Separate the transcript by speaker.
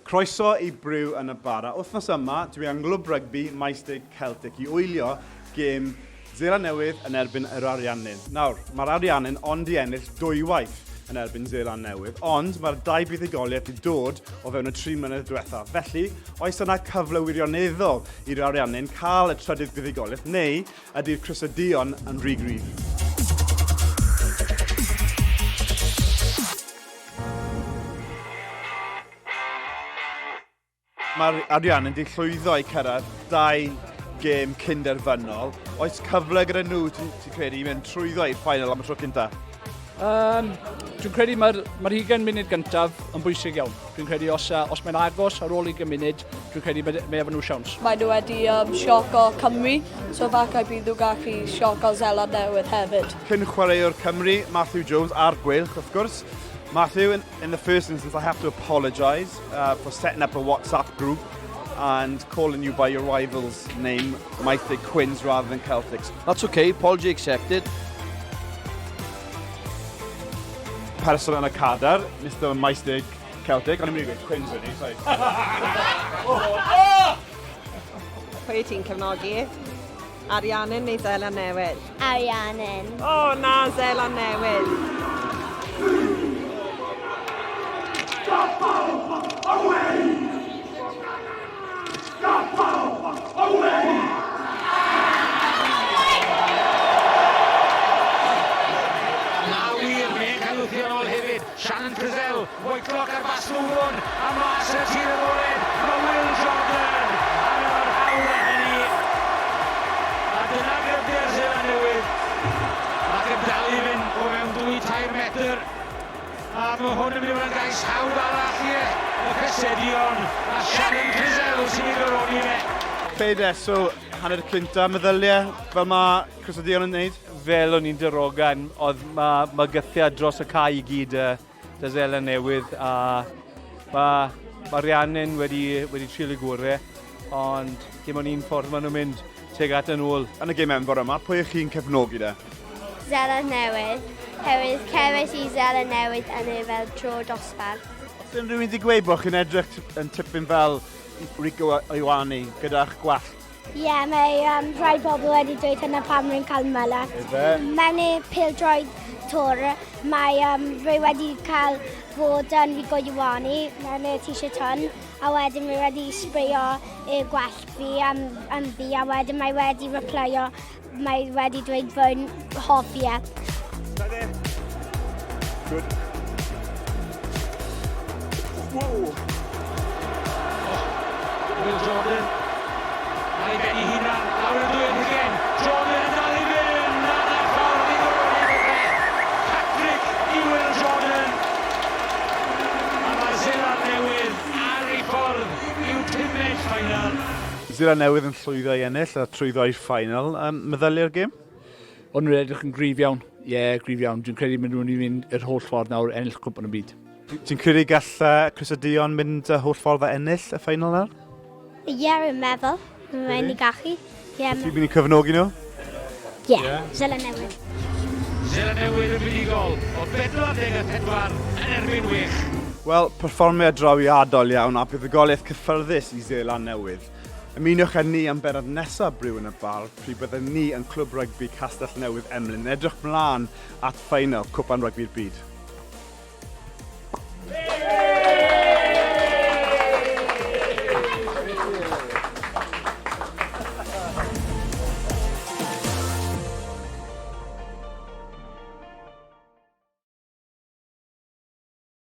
Speaker 1: Croeso i Brew yn y bara. Wythnos yma, dwi yn Glwb Rygbi Maesteg Celtic i wylio gêm Seland Newydd yn erbyn Yr Ariannin. Nawr, mae'r Ariannin ond i ennill 2 waith yn erbyn Seland Newydd, ond mae'r 2 buddugoliaeth wedi dod o fewn y 3 mlynedd diwethaf. Felly, oes yna cyfle wirioneddol i'r Ariannin cael y trydydd buddugoliaeth, neu ydy'r crysadïon yn rhy gryf? Mae'r Ariannin wedi llwyddo i cyrraedd 2 gêm cynderfynol. Oes cyfle gyda nhw, ti'n credu, i mynd trwyddo i'r final am y tro cynta?
Speaker 2: Dwi'n credu mae'r 20 munud gyntaf yn bwysig iawn. Dwi'n credu os mae'n agos ar ôl 20 munud, dwi'n credu mae efo nhw siawns.
Speaker 3: Mae nhw wedi sioco Cymru, so falle bydd nhw gallu sioco Seland Newydd hefyd.
Speaker 1: Cyn chwaraewr Cymru, Matthew Jones ar gwylch, of course. Matthew, in the first instance, I have to apologise for setting up a WhatsApp group and calling you by your rival's name, Maesteg Quins rather than Celtics.
Speaker 4: That's okay, apology accepted.
Speaker 1: Person yn y cadar, Mr Maesteg Celtic. O'n i'n mynd i gweud Quins wedi, sorry.
Speaker 5: Pwy ti'n cefnogi? Ariannin neu Seland Newydd?
Speaker 6: Ariannin.
Speaker 5: O, na, Seland Newydd.
Speaker 7: Shannon Frizzell, white clock ar baswn hwn, a mas y tîr y bored, mae Will Jordan, a mae'r hawl hynny. A dyna gyda'r Seland Newydd, ac yn dal i fynd o mewn 2-3 metr. A mae hwn yn mynd yn gais hawdd arall i y cysedion, a Shannon Frizzell sy'n ei gyroni fe.
Speaker 1: Peide, so hanner cynta meddyliau fel mae cysedion yn neud?
Speaker 2: Fel o'n i'n darogan, oedd mae gythiad dros y cae i gyd dy Seland Newydd, a mae'r Ariannin wedi trial y gorau, ond dim ond un ffordd maen nhw'n mynd teg at yn ôl.
Speaker 1: Yn y gêm enfawr yma, pwy ych chi'n cefnogi de?
Speaker 6: Seland Newydd. Herwydd cerdded i Seland Newydd yn y fel tro dosbarth.
Speaker 1: Os ydyn rhywun wedi gweud bod chi'n edrych yn tipyn fel Rieko a Ioane gyda'ch gwallt?
Speaker 6: Ie, mae rhai bobl wedi dweud hynna pam rwy'n cael mylet. Mewn y pildroed tŵr, mae rwy wedi cael fod yn Rieko Ioane mewn y t-shirt hwn, a wedyn rwy wedi sbreio y gwallt fi am fi, a wedyn mae wedi replyo, mae wedi dweud fwy'n hoffi e.
Speaker 1: Good.
Speaker 7: Will Jordan. A'i ben i hunan, lawr y dwy'n hyggen. Jordan yn dal i fynd, na'r ffordd i ddod i'r fe. Hat-trick i Will Jordan. A mae Seland Newydd ar ei ffordd i'w 5 final.
Speaker 1: Seland Newydd yn llwyddo i ennill a trwyddo i'r final. Meddyliau'r gêm?
Speaker 2: O'n nhw'n edrych yn gryf iawn. Ie, gryf iawn. Dwi'n credu mynd nhw'n mynd yr holl ffordd nawr ennill Cwpan y Byd.
Speaker 1: Ti'n credu gall crysadïon mynd y holl ffordd a ennill y final nawr?
Speaker 6: Ie, rwy'n meddwl. Rwy'n ei gallu.
Speaker 1: Ti'n mynd i cyfnogi nhw?
Speaker 6: Ie, Seland Newydd.
Speaker 7: Seland Newydd yn fudigol o 44 yn erbyn wych.
Speaker 1: Wel, perfformiad drawiadol iawn a buddugoliaeth cyffyrddus i Seland Newydd. Ymunwch â ni am benod nesaf Brew yn y bar, pryd byddwn ni yn Clwb Rygbi Castell Newydd Emlyn yn edrych mlaen at final Cwpan Rygbi'r Byd.